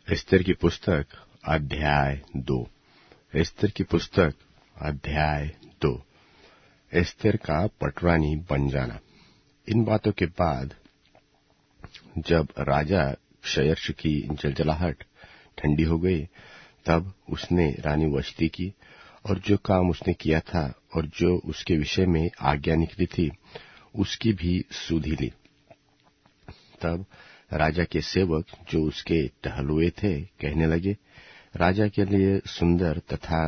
एस्तर की पुस्तक अध्याय 2। एस्तर की पुस्तक अध्याय 2। एस्तर का पटरानी बन जाना। इन बातों के बाद जब राजा क्षयर्ष की जलजलाहट ठंडी हो गई, तब उसने रानी वश्ति की और जो काम उसने किया था और जो उसके विषय में आज्ञा निकली थी उसकी भी सुधि ली। तब राजा के सेवक जो उसके टहलुए थे कहने लगे, राजा के लिए सुंदर तथा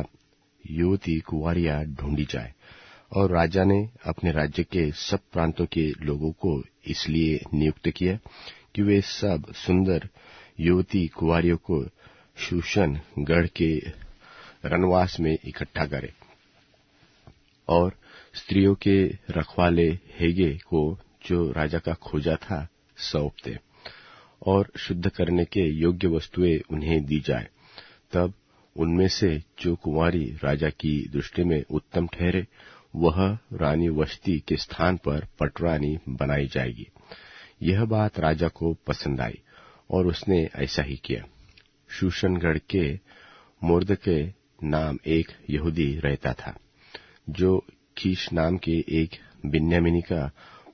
युवती कुंवारियां ढूंढी जाए। और राजा ने अपने राज्य के सब प्रांतों के लोगों को इसलिए नियुक्त किया कि वे सब सुंदर युवती कुंवारियों को शूशन गढ़ के रनवास में इकट्ठा करें और स्त्रियों के रखवाले हेगे को जो राजा का खोजा था सौंप दे और शुद्ध करने के योग्य वस्तुएं उन्हें दी जाए। तब उनमें से जो कुंवारी राजा की दृष्टि में उत्तम ठहरे वह रानी वश्ति के स्थान पर पटरानी बनाई जाएगी। यह बात राजा को पसंद आई और उसने ऐसा ही किया। शूशनगढ़ के मोर्दके नाम एक यहूदी रहता था, जो कीश नाम के एक बिन्यामीनी का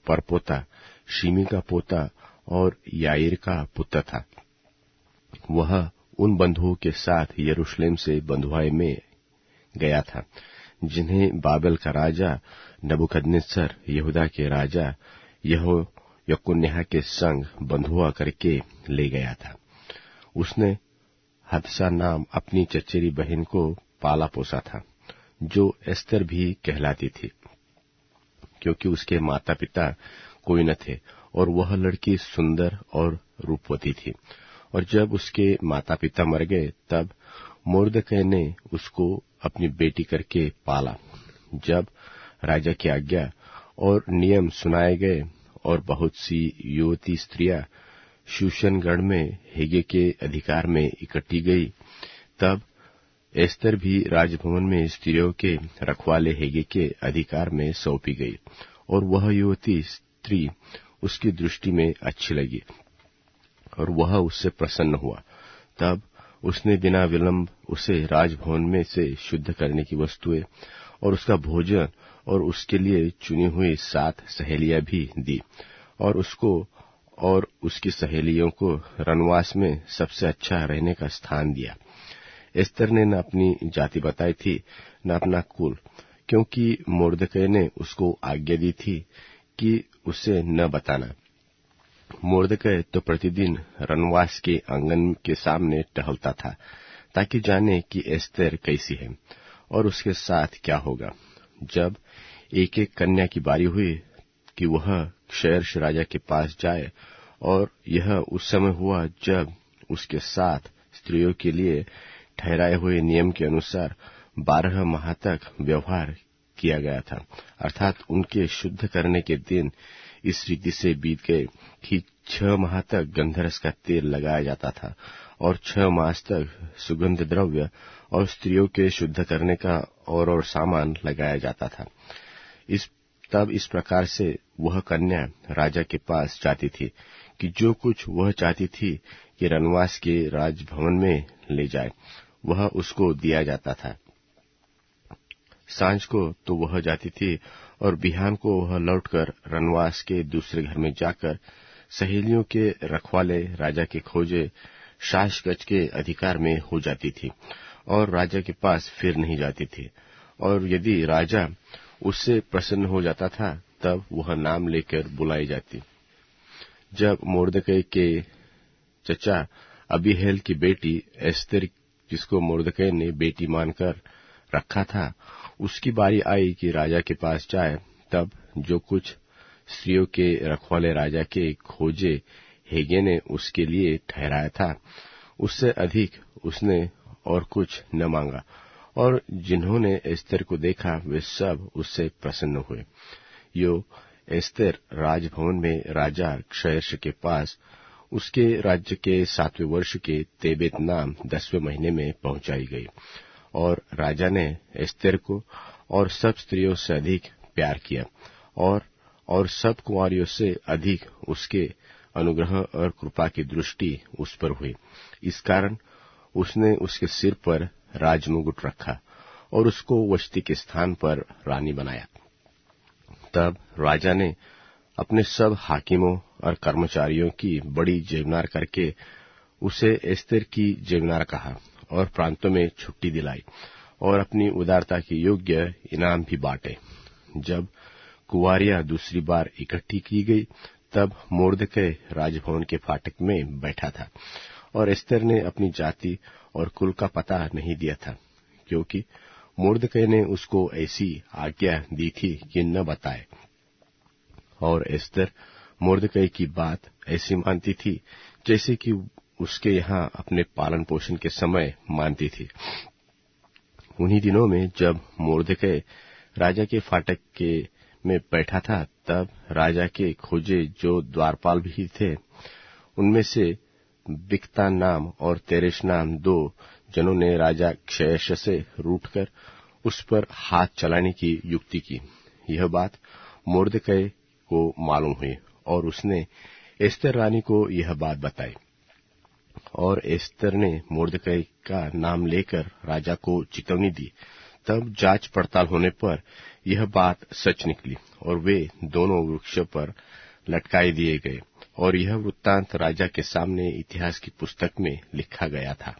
परपोता, शीमी का पोता और याईर का पुत्र था। वह उन बंधुओं के साथ यरूशलेम से बंधुआई में गया था जिन्हें बाबेल का राजा नबूकदनेस्सर यहूदा के राजा यकोन्याह के संग बंधुआ करके ले गया था। उसने हदसा नाम अपनी चचेरी बहन को पाला पोसा था, जो एस्तर भी कहलाती थी, क्योंकि उसके माता पिता कोई न थे और वह लड़की सुंदर और रूपवती थी। और जब उसके माता पिता मर गए तब मोर्दकै ने उसको अपनी बेटी करके पाला। जब राजा की आज्ञा और नियम सुनाए गए और बहुत सी युवती स्त्रियां शूशनगढ़ में हेगे के अधिकार में इकट्ठी गई, तब एस्तर भी राजभवन में स्त्रियों के रखवाले हेगे के अधिकार में सौंपी गई और वह युवती स्त्री उसकी दृष्टि में अच्छी लगी और वह उससे प्रसन्न हुआ। तब उसने बिना विलंब उसे राजभवन में से शुद्ध करने की वस्तुएं और उसका भोजन और उसके लिए चुनी हुई 7 सहेलियां भी दी और उसको और उसकी सहेलियों को रनवास में सबसे अच्छा रहने का स्थान दिया। एस्तर ने न अपनी जाति बताई थी न अपना कुल, क्योंकि मोर्दकै ने उसको आज्ञा दी थी कि उसे न बताना। मोर्दकै तो प्रतिदिन रनवास के आंगन के सामने टहलता था ताकि जाने कि एस्तर कैसी है और उसके साथ क्या होगा। जब एक एक कन्या की बारी हुई कि वह क्षयर्ष राजा के पास जाए, और यह उस समय हुआ जब उसके साथ स्त्रियों के लिए ठहराए हुए नियम के अनुसार 12 माह तक व्यवहार किया गया था, अर्थात उनके शुद्ध करने के दिन इस रीति से बीत गए कि 6 माह तक गंधरस का तेल लगाया जाता था और 6 मास तक सुगंध द्रव्य और स्त्रियों के शुद्ध करने का और सामान लगाया जाता था। तब इस प्रकार से वह कन्या राजा के पास जाती थी कि जो कुछ वह चाहती थी कि रनवास के राजभवन में ले जाए वह उसको दिया जाता था। सांझ को तो वह जाती थी और बिहान को वह लौटकर रनवास के दूसरे घर में जाकर सहेलियों के रखवाले राजा के खोजे शासगज के अधिकार में हो जाती थी और राजा के पास फिर नहीं जाती थी। और यदि राजा उससे प्रसन्न हो जाता था तब वह नाम लेकर बुलाई जाती। जब मोर्दकै के चचा अबीहैल की बेटी एस्तर, जिसको मोर्दकै ने बेटी मानकर रखा था, उसकी बारी आई कि राजा के पास जाए, तब जो कुछ स्त्रियों के रखवाले राजा के खोजे हेगे ने उसके लिए ठहराया था उससे अधिक उसने और कुछ न मांगा, और जिन्होंने एस्तर को देखा वे सब उससे प्रसन्न हुए। यो एस्तर राजभवन में राजा क्षयर्ष के पास उसके राज्य के 7वें वर्ष के तेबेत नाम 10वें महीने में पहुंचाई गई, और राजा ने एस्तर को और सब स्त्रियों से अधिक प्यार किया और सब कुंवारियों से अधिक उसके अनुग्रह और कृपा की दृष्टि उस पर हुई। इस कारण उसने उसके सिर पर राजमुकुट रखा और उसको वष्टी के स्थान पर रानी बनाया। तब राजा ने अपने सब हाकिमों और कर्मचारियों की बड़ी जयमार करके उसे एस्तेर की जयमार कहा और प्रांतों में छुट्टी दिलाई और अपनी उदारता के योग्य इनाम भी बांटे। जब कुंवारियां दूसरी बार इकट्ठी की गई, तब मोर्दकै राजभवन के फाटक में बैठा था और एस्तेर ने अपनी जाति और कुल का पता नहीं दिया था, क्योंकि मोर्दकै ने उसको ऐसी आज्ञा दी थी कि न बताए। और एस्तेर मोर्दकै की बात ऐसी मानती थी जैसे कि उसके यहाँ अपने पालन पोषण के समय मानती थी। उन्हीं दिनों में जब मोर्दकै राजा के फाटक के में बैठा था, तब राजा के खोजे जो द्वारपाल भी थे, उनमें से बिक्तान नाम और तेरेश नाम 2 जनों ने राजा क्षयश से रूठकर उस पर हाथ चलाने की युक्ति की। यह बात मोर्दकै को मालूम हुई और उसने एस्तेर रानी को यह बात बताई। और एस्तेर ने मोर्दकै का नाम लेकर राजा को चेतावनी दी। तब जांच पड़ताल होने पर यह बात सच निकली और वे दोनों वृक्ष पर लटकाए दिए गए और यह वृत्तांत राजा के सामने इतिहास की पुस्तक में लिखा गया था।